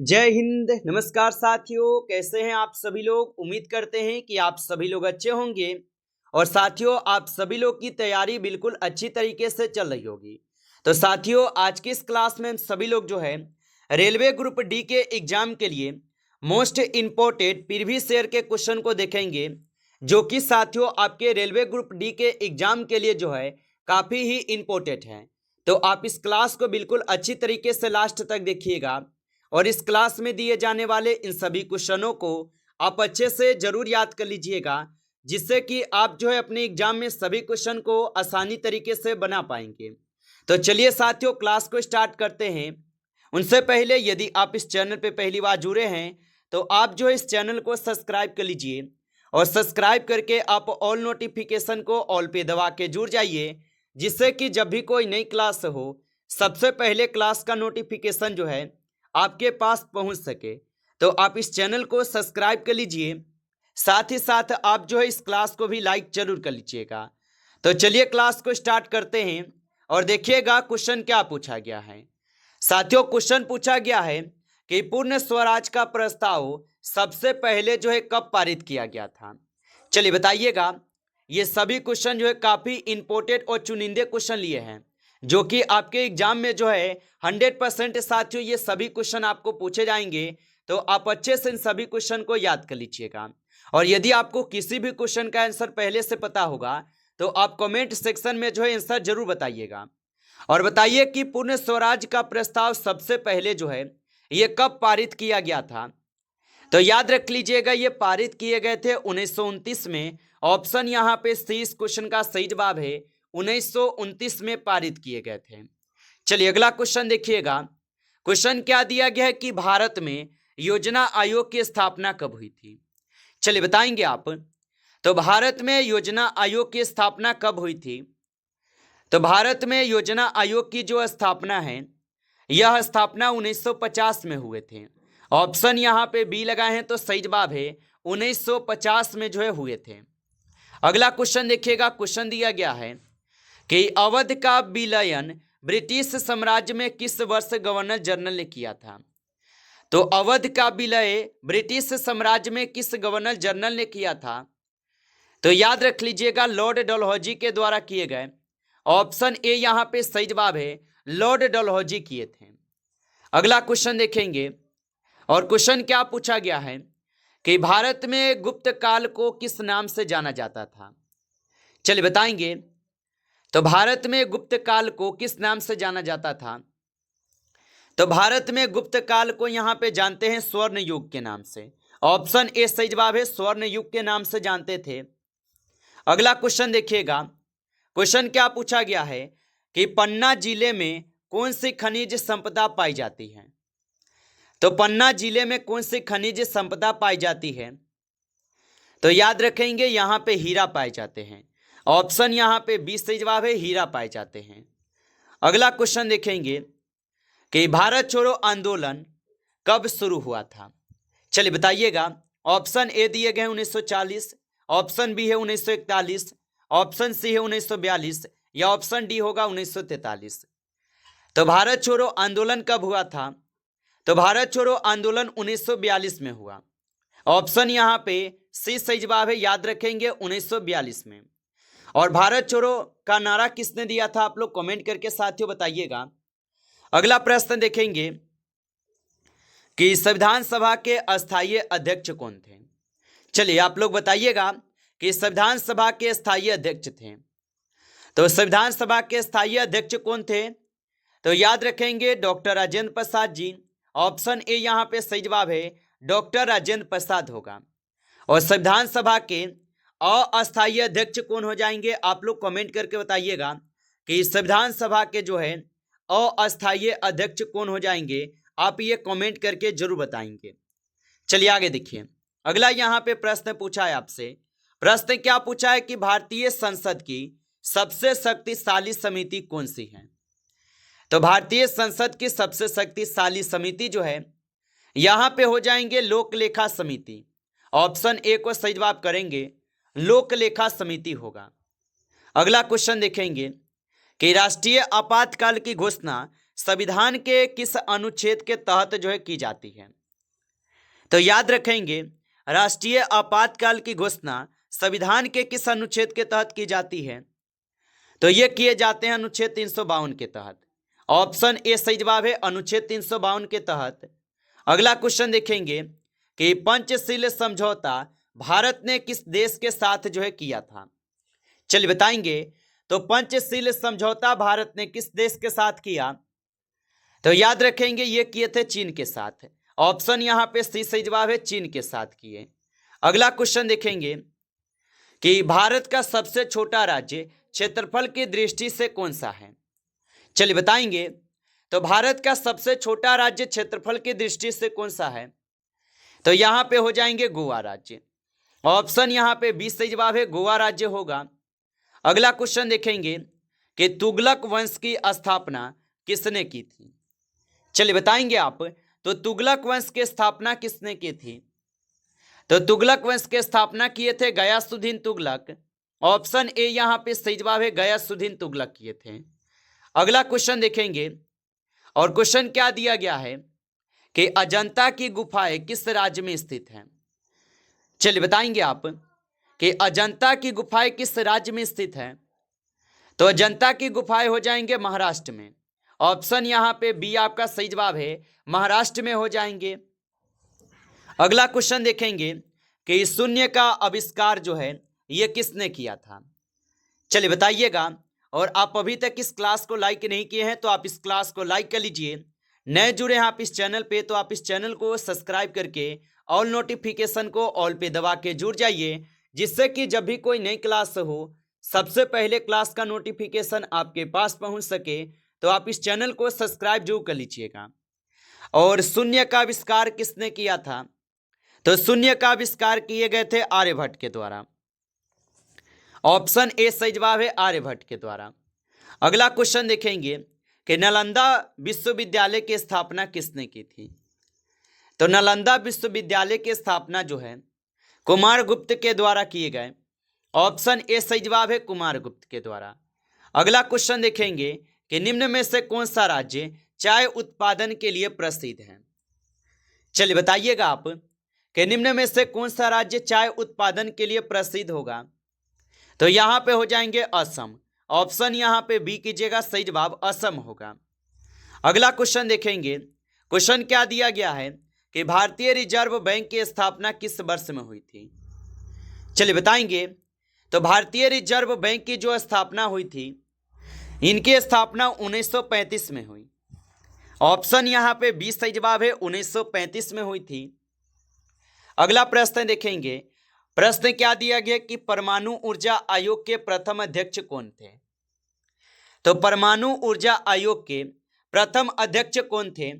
जय हिंद। नमस्कार साथियों, कैसे हैं आप सभी लोग। उम्मीद करते हैं कि आप सभी लोग अच्छे होंगे और साथियों आप सभी लोग की तैयारी बिल्कुल अच्छी तरीके से चल रही होगी। तो साथियों आज की इस क्लास में हम सभी लोग जो है रेलवे ग्रुप डी के एग्जाम के लिए मोस्ट इम्पोर्टेंट प्रीवियस ईयर के क्वेश्चन को देखेंगे, जो कि साथियों आपके रेलवे ग्रुप डी के एग्जाम के लिए जो है काफ़ी ही इम्पोर्टेंट है। तो आप इस क्लास को बिल्कुल अच्छी तरीके से लास्ट तक देखिएगा और इस क्लास में दिए जाने वाले इन सभी क्वेश्चनों को आप अच्छे से जरूर याद कर लीजिएगा, जिससे कि आप जो है अपने एग्जाम में सभी क्वेश्चन को आसानी तरीके से बना पाएंगे। तो चलिए साथियों क्लास को स्टार्ट करते हैं। उनसे पहले यदि आप इस चैनल पे पहली बार जुड़े हैं तो आप जो है इस चैनल को सब्सक्राइब कर लीजिए और सब्सक्राइब करके आप ऑल नोटिफिकेशन को ऑल पे दबा के जुड़ जाइए, जिससे कि जब भी कोई नई क्लास हो सबसे पहले क्लास का नोटिफिकेशन जो है आपके पास पहुंच सके। तो आप इस चैनल को सब्सक्राइब कर लीजिए, साथ ही साथ आप जो है इस क्लास को भी लाइक जरूर कर लीजिएगा। तो चलिए क्लास को स्टार्ट करते हैं और देखिएगा क्वेश्चन क्या पूछा गया है। साथियों क्वेश्चन पूछा गया है कि पूर्ण स्वराज का प्रस्ताव सबसे पहले जो है कब पारित किया गया था। चलिए बताइएगा। ये सभी क्वेश्चन जो है काफी इंपॉर्टेंट और चुनिंदे क्वेश्चन लिए हैं, जो कि आपके एग्जाम में जो है 100% साथियों ये सभी क्वेश्चन आपको पूछे जाएंगे। तो आप अच्छे से इन सभी क्वेश्चन को याद कर लीजिएगा और यदि आपको किसी भी क्वेश्चन का आंसर पहले से पता होगा तो आप कमेंट सेक्शन में जो है आंसर जरूर बताइएगा और बताइए कि पूर्ण स्वराज का प्रस्ताव सबसे पहले जो है ये कब पारित किया गया था। तो याद रख लीजिएगा ये पारित किए गए थे 1929 में। ऑप्शन यहाँ पे सी इस क्वेश्चन का सही जवाब है, 1929 में पारित किए गए थे। चलिए अगला क्वेश्चन देखिएगा। क्वेश्चन क्या दिया गया है कि भारत में योजना आयोग की स्थापना कब हुई थी। चलिए बताएंगे आप। तो भारत में योजना आयोग की स्थापना कब हुई थी। तो भारत में योजना आयोग की जो स्थापना है यह स्थापना 1950 में हुए थे। ऑप्शन यहाँ पे बी लगाए हैं तो सही जवाब है 1950 में जो है हुए थे। अगला क्वेश्चन देखिएगा। क्वेश्चन दिया गया है कि अवध का विलयन ब्रिटिश साम्राज्य में किस वर्ष गवर्नर जनरल ने किया था। तो अवध का विलय ब्रिटिश साम्राज्य में किस गवर्नर जनरल ने किया था। तो याद रख लीजिएगा लॉर्ड डलहौजी के द्वारा किए गए। ऑप्शन ए यहाँ पे सही जवाब है, लॉर्ड डलहौजी किए थे। अगला क्वेश्चन देखेंगे और क्वेश्चन क्या पूछा गया है कि भारत में गुप्त काल को किस नाम से जाना जाता था। चलिए बताएंगे। तो भारत में गुप्त काल को किस नाम से जाना जाता था। तो भारत में गुप्त काल को यहाँ पे जानते हैं स्वर्ण युग के नाम से। ऑप्शन ए सही जवाब है, स्वर्ण युग के नाम से जानते थे। अगला क्वेश्चन देखिएगा। क्वेश्चन क्या पूछा गया है कि पन्ना जिले में कौन सी खनिज संपदा पाई जाती है। तो पन्ना जिले में कौन सी खनिज संपदा पाई जाती है। तो याद रखेंगे यहाँ पे हीरा पाए जाते हैं। ऑप्शन यहाँ पे बी सही जवाब है, हीरा पाए जाते हैं। अगला क्वेश्चन देखेंगे कि भारत छोड़ो आंदोलन कब शुरू हुआ था। चलिए बताइएगा। ऑप्शन ए दिए गए 1940, ऑप्शन बी है 1941, ऑप्शन सी है 1942 या ऑप्शन डी होगा 1943। तो भारत छोड़ो आंदोलन कब हुआ था। तो भारत छोड़ो आंदोलन 1942 में हुआ। ऑप्शन यहाँ पे सी सही जवाब है, याद रखेंगे 1942 में। और भारत छोड़ो का नारा किसने दिया था, आप लोग कमेंट करके साथियों बताइएगा। अगला प्रश्न देखेंगे कि संविधान सभा के अस्थायी अध्यक्ष कौन थे। चलिए आप लोग बताइएगा कि संविधान सभा के स्थायी अध्यक्ष थे। तो संविधान सभा के स्थायी अध्यक्ष कौन थे। तो याद रखेंगे doctor Rajendra Prasad ji. Option A यहाँ पे सही जवाब है, डॉक्टर राजेंद्र प्रसाद होगा। और संविधान सभा के अस्थायी अध्यक्ष कौन हो जाएंगे, आप लोग कमेंट करके बताइएगा कि संविधान सभा के जो है अस्थायी अध्यक्ष कौन हो जाएंगे। आप ये कमेंट करके जरूर बताएंगे। चलिए आगे देखिए। अगला यहाँ पे प्रश्न पूछा है आपसे। प्रश्न क्या पूछा है कि भारतीय संसद की सबसे शक्तिशाली समिति कौन सी है। तो भारतीय संसद की सबसे शक्तिशाली समिति जो है यहाँ पे हो जाएंगे लोक लेखा समिति। ऑप्शन ए को सही जवाब करेंगे, लोक लेखा समिति होगा। अगला क्वेश्चन देखेंगे कि राष्ट्रीय आपातकाल की घोषणा संविधान के किस अनुच्छेद के तहत जो है की जाती है? तो याद रखेंगे, राष्ट्रीय आपातकाल की घोषणा संविधान के किस अनुच्छेद के तहत की जाती है? तो ये किए जाते हैं अनुच्छेद 352 के तहत। ऑप्शन ए सही जवाब है, अनुच्छेद 352 के तहत। अगला क्वेश्चन देखेंगे कि पंचशील समझौता भारत ने किस देश के साथ जो है किया था? चलिए बताएंगे। तो पंचशील समझौता भारत ने किस देश के साथ किया? तो याद रखेंगे ये किए थे चीन के साथ। ऑप्शन यहां पे सी सही जवाब है, चीन के साथ किए। अगला क्वेश्चन देखेंगे कि भारत का सबसे छोटा राज्य क्षेत्रफल की दृष्टि से कौन सा है? चलिए बताएंगे। तो भारत का सबसे छोटा राज्य क्षेत्रफल की दृष्टि से कौन सा है? तो यहां पे हो जाएंगे गोवा राज्य। ऑप्शन यहां पे बी सही जवाब है, गोवा राज्य होगा। अगला क्वेश्चन देखेंगे कि तुगलक वंश की स्थापना किसने की थी? चलिए बताएंगे आप। तो तुगलक वंश की स्थापना किसने की थी? तो तुगलक वंश की स्थापना किए थे गयासुद्दीन तुगलक। ऑप्शन ए यहां पे सही जवाब है, गयासुद्दीन तुगलक किए थे। अगला क्वेश्चन देखेंगे और क्वेश्चन क्या दिया गया है कि अजंता की गुफाएं किस राज्य में स्थित हैं? चलिए बताएंगे आप कि अजंता की गुफाएं किस राज्य में स्थित है? तो अजंता की गुफाएं हो जाएंगे महाराष्ट्र में। ऑप्शन यहां पे बी आपका सही जवाब है, महाराष्ट्र में हो जाएंगे। अगला क्वेश्चन देखेंगे कि शून्य का आविष्कार जो है ये किसने किया था? चलिए बताइएगा। और आप अभी तक इस क्लास को लाइक नहीं किए हैं तो आप इस क्लास को लाइक कर लीजिए। नए जुड़े हैं आप इस चैनल पे तो आप इस चैनल को सब्सक्राइब करके ऑल नोटिफिकेशन को ऑल पे दबा के जुड़ जाइए, जिससे कि जब भी कोई नई क्लास हो सबसे पहले क्लास का नोटिफिकेशन आपके पास पहुंच सके। तो आप इस चैनल को सब्सक्राइब जरूर कर लीजिएगा। और शून्य का आविष्कार किसने किया था? तो शून्य का आविष्कार किए गए थे आर्यभट्ट के द्वारा। ऑप्शन ए सही जवाब है, आर्यभट्ट के द्वारा। अगला क्वेश्चन देखेंगे कि नालंदा विश्वविद्यालय की स्थापना किसने की थी? तो नालंदा विश्वविद्यालय की स्थापना जो है कुमारगुप्त के द्वारा किए गए। ऑप्शन ए सही जवाब है, कुमारगुप्त के द्वारा। अगला क्वेश्चन देखेंगे कि निम्न में से कौन सा राज्य चाय उत्पादन के लिए प्रसिद्ध है? चलिए बताइएगा आप कि निम्न में से कौन सा राज्य चाय उत्पादन के लिए प्रसिद्ध होगा? तो यहां पे हो जाएंगे असम। ऑप्शन यहां पे बी कीजिएगा, सही जवाब असम होगा। अगला क्वेश्चन देखेंगे। क्वेश्चन क्या दिया गया है कि भारतीय रिजर्व बैंक की स्थापना किस वर्ष में हुई थी? चलिए बताएंगे। तो भारतीय रिजर्व बैंक की जो स्थापना हुई थी, इनकी स्थापना 1935 में हुई। ऑप्शन यहां पे बी सही जवाब है, 1935 में हुई थी। अगला प्रश्न देखेंगे। प्रश्न क्या दिया गया कि परमाणु ऊर्जा आयोग के प्रथम अध्यक्ष कौन थे? तो परमाणु ऊर्जा आयोग के प्रथम अध्यक्ष कौन थे?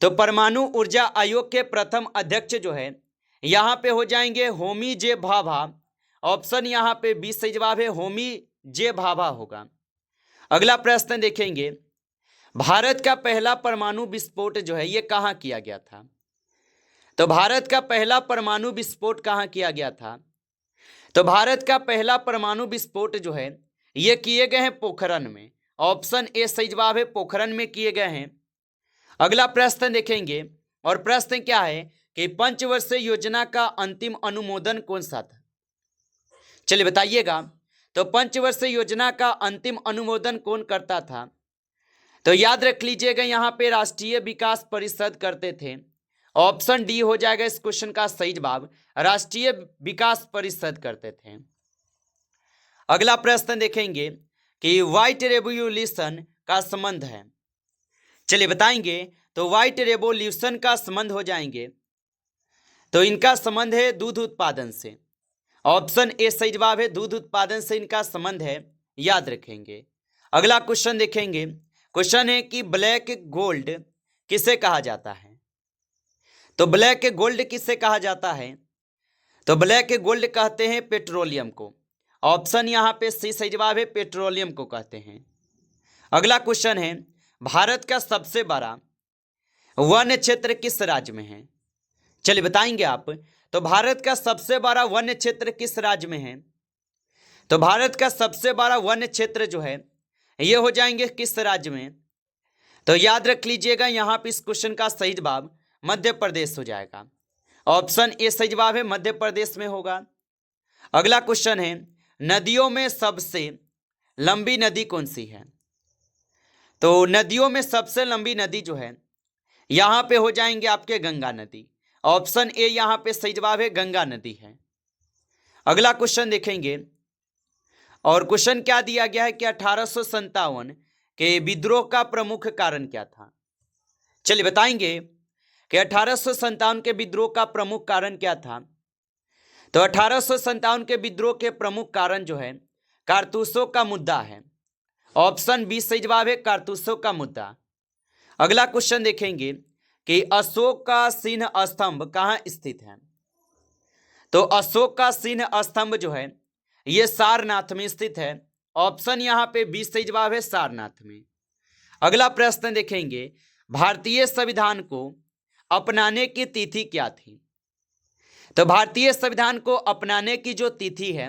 तो परमाणु ऊर्जा आयोग के प्रथम अध्यक्ष जो है यहां पे हो जाएंगे होमी जे भाभा। ऑप्शन यहां पे बी सही जवाब है, होमी जे भाभा होगा। अगला प्रश्न देखेंगे। भारत का पहला परमाणु विस्फोट जो है ये कहां किया गया था? तो भारत का पहला परमाणु विस्फोट कहां किया गया था? तो भारत का पहला परमाणु विस्फोट जो है ये किए गए हैं पोखरण में। ऑप्शन ए सही जवाब है, पोखरण में किए गए हैं। अगला प्रश्न देखेंगे और प्रश्न क्या है कि पंचवर्षीय योजना का अंतिम अनुमोदन कौन सा था? चलिए बताइएगा। तो पंचवर्षीय योजना का अंतिम अनुमोदन कौन करता था? तो याद रख लीजिएगा, यहां पे राष्ट्रीय विकास परिषद करते थे। ऑप्शन डी हो जाएगा इस क्वेश्चन का सही जवाब, राष्ट्रीय विकास परिषद करते थे। अगला प्रश्न देखेंगे कि व्हाइट रेवोल्यूशन का संबंध है। चलिए बताएंगे। तो व्हाइट रेवोल्यूशन का संबंध हो जाएंगे, तो इनका संबंध है दूध उत्पादन से। ऑप्शन ए सही जवाब है, दूध उत्पादन से इनका संबंध है, याद रखेंगे। अगला क्वेश्चन देखेंगे। क्वेश्चन है कि ब्लैक गोल्ड किसे कहा जाता है? तो ब्लैक गोल्ड किसे कहा जाता है? तो ब्लैक गोल्ड कहते हैं पेट्रोलियम को। ऑप्शन यहां पे सी सही जवाब है, पेट्रोलियम को कहते हैं। अगला क्वेश्चन है भारत का सबसे बड़ा वन क्षेत्र किस राज्य में है? चलिए बताएंगे आप। तो भारत का सबसे बड़ा वन क्षेत्र किस राज्य में है? तो भारत का सबसे बड़ा वन क्षेत्र जो है ये हो जाएंगे किस राज्य में? तो याद रख लीजिएगा, यहाँ पे इस क्वेश्चन का सही जवाब मध्य प्रदेश हो जाएगा। ऑप्शन ए सही जवाब है, मध्य प्रदेश में होगा। अगला क्वेश्चन है, नदियों में सबसे लंबी नदी कौन सी है? तो नदियों में सबसे लंबी नदी जो है यहां पे हो जाएंगे आपके गंगा नदी। ऑप्शन ए यहां पे सही जवाब है, गंगा नदी है। अगला क्वेश्चन देखेंगे, और क्वेश्चन क्या दिया गया है कि 1857 के विद्रोह का प्रमुख कारण क्या था? चलिए बताएंगे कि 1857 के विद्रोह का प्रमुख कारण क्या था। तो 1857 के विद्रोह के प्रमुख कारण जो है कारतूसों का मुद्दा है। ऑप्शन बी सही जवाब है, कारतूसों का मुद्दा। अगला क्वेश्चन देखेंगे कि अशोक का सिंह स्तंभ कहां स्थित है? तो अशोक का सिंह स्तंभ जो है यह सारनाथ में स्थित है। ऑप्शन यहां पे बी सही जवाब है, सारनाथ में। अगला प्रश्न देखेंगे, भारतीय संविधान को अपनाने की तिथि क्या थी? तो भारतीय संविधान को अपनाने की जो तिथि है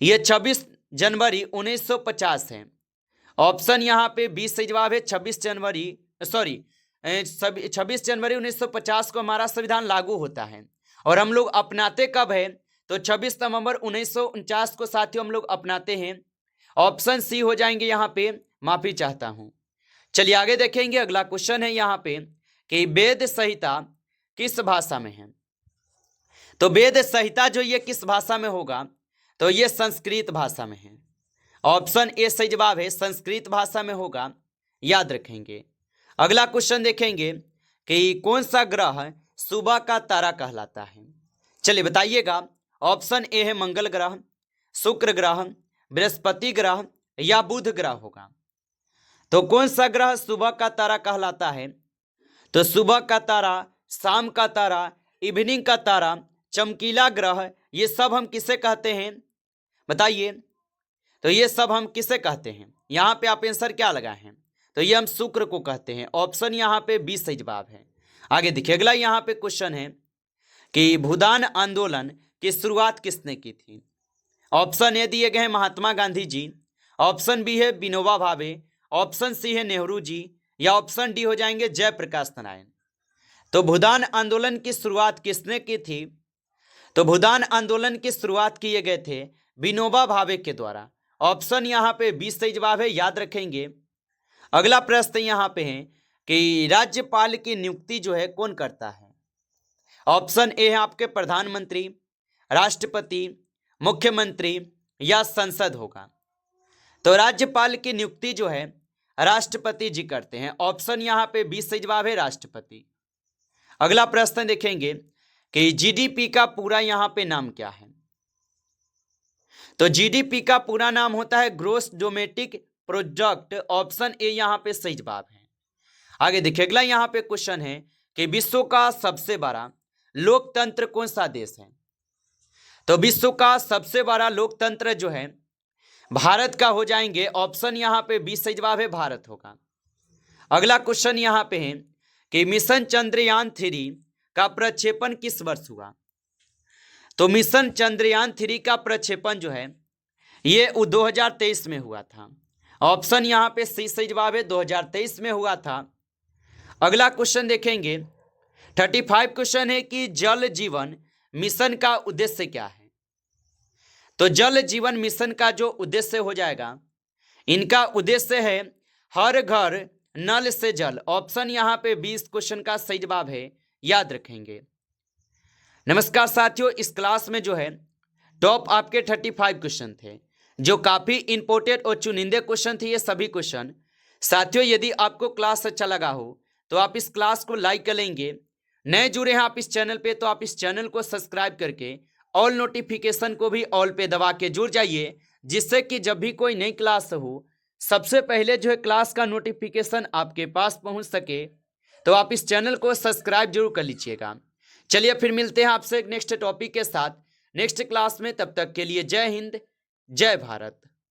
यह 26 जनवरी 1950 है। ऑप्शन यहां पे 20 सही जवाब है, 26 जनवरी 1950 को हमारा संविधान लागू होता है। और हम लोग अपनाते कब है? तो 26 नवंबर 1949 को साथियों हम लोग अपनाते हैं। ऑप्शन सी हो जाएंगे यहां पे, माफी चाहता हूं। चलिए आगे देखेंगे। अगला क्वेश्चन है यहां पे कि वेद संहिता किस भाषा में है? तो वेद संहिता जो ये किस भाषा में होगा? तो ये संस्कृत भाषा में है। ऑप्शन ए सही जवाब है, संस्कृत भाषा में होगा, याद रखेंगे। अगला क्वेश्चन देखेंगे कि कौन सा ग्रह सुबह का तारा कहलाता है? चलिए बताइएगा। ऑप्शन ए है मंगल ग्रह, शुक्र ग्रह, बृहस्पति ग्रह या बुध ग्रह होगा। तो कौन सा ग्रह सुबह का तारा कहलाता है? तो सुबह का तारा, शाम का तारा, इवनिंग का तारा, चमकीला ग्रह, ये सब हम किसे कहते हैं बताइए? तो ये सब हम किसे कहते हैं? यहां पे आप आंसर क्या लगाए हैं? तो ये हम शुक्र को कहते हैं। ऑप्शन यहां पे 20 सही जवाब है। आगे देखिए, अगला यहां पे क्वेश्चन है कि भूदान आंदोलन की शुरुआत किसने की थी? ऑप्शन ए दिए गए हैं महात्मा गांधी जी, ऑप्शन बी है विनोबा भावे, ऑप्शन सी है नेहरू जी, या ऑप्शन डी हो जाएंगे जयप्रकाश नारायण। तो भूदान आंदोलन की शुरुआत किसने की थी? तो भूदान आंदोलन की शुरुआत किए गए थे विनोबा भावे के द्वारा। ऑप्शन यहां पे 20 सही जवाब है, याद रखेंगे। अगला प्रश्न यहां पे है कि राज्यपाल की नियुक्ति जो है कौन करता है? ऑप्शन ए है आपके प्रधानमंत्री, राष्ट्रपति, मुख्यमंत्री या संसद होगा। तो राज्यपाल की नियुक्ति जो है राष्ट्रपति जी करते हैं। ऑप्शन यहां पे 20 सही जवाब है, राष्ट्रपति। अगला प्रश्न देखेंगे कि जीडीपी का पूरा यहां पे नाम क्या है? तो जीडीपी का पूरा नाम होता है gross domestic product. Option A यहां पे सही जवाब है। आगे देखिए, अगला यहां पे क्वेश्चन है कि विश्व का सबसे बड़ा लोकतंत्र कौन सा देश है? तो विश्व का सबसे बड़ा लोकतंत्र जो है भारत का हो जाएंगे। ऑप्शन यहां पे 20 सही जवाब है, भारत होगा। अगला क्वेश्चन यहां पे है कि मिशन चंद्रयान 3 का प्रक्षेपण किस वर्ष हुआ? तो मिशन चंद्रयान 3 का प्रक्षेपण जो है ये 2023 में हुआ था। ऑप्शन यहां पे सी सही जवाब है, 2023 में हुआ था। अगला क्वेश्चन देखेंगे, 35 क्वेश्चन है कि जल जीवन मिशन का उद्देश्य क्या है? तो जल जीवन मिशन का जो उद्देश्य हो जाएगा, इनका उद्देश्य है हर घर नल से जल। ऑप्शन यहां पे 20 क्वेश्चन का सही जवाब है, याद रखेंगे। नमस्कार साथियों, इस क्लास में जो है टॉप आपके 35 क्वेश्चन थे जो काफी इंपॉर्टेंट और चुनिंदे क्वेश्चन थे। ये सभी क्वेश्चन साथियों, यदि आपको क्लास अच्छा लगा हो तो आप इस क्लास को लाइक कर लेंगे। नए जुड़े हैं आप इस चैनल पे तो आप इस चैनल को सब्सक्राइब करके ऑल नोटिफिकेशन को भी ऑल पे दबा के जुड़ जाइए, जिससे कि जब भी कोई नई क्लास हो सबसे पहले जो है क्लास का नोटिफिकेशन आपके पास पहुंच सके। तो आप इस चैनल को सब्सक्राइब जरूर कर लीजिएगा। चलिए फिर मिलते हैं आपसे नेक्स्ट टॉपिक के साथ नेक्स्ट क्लास में। तब तक के लिए जय हिंद, जय भारत।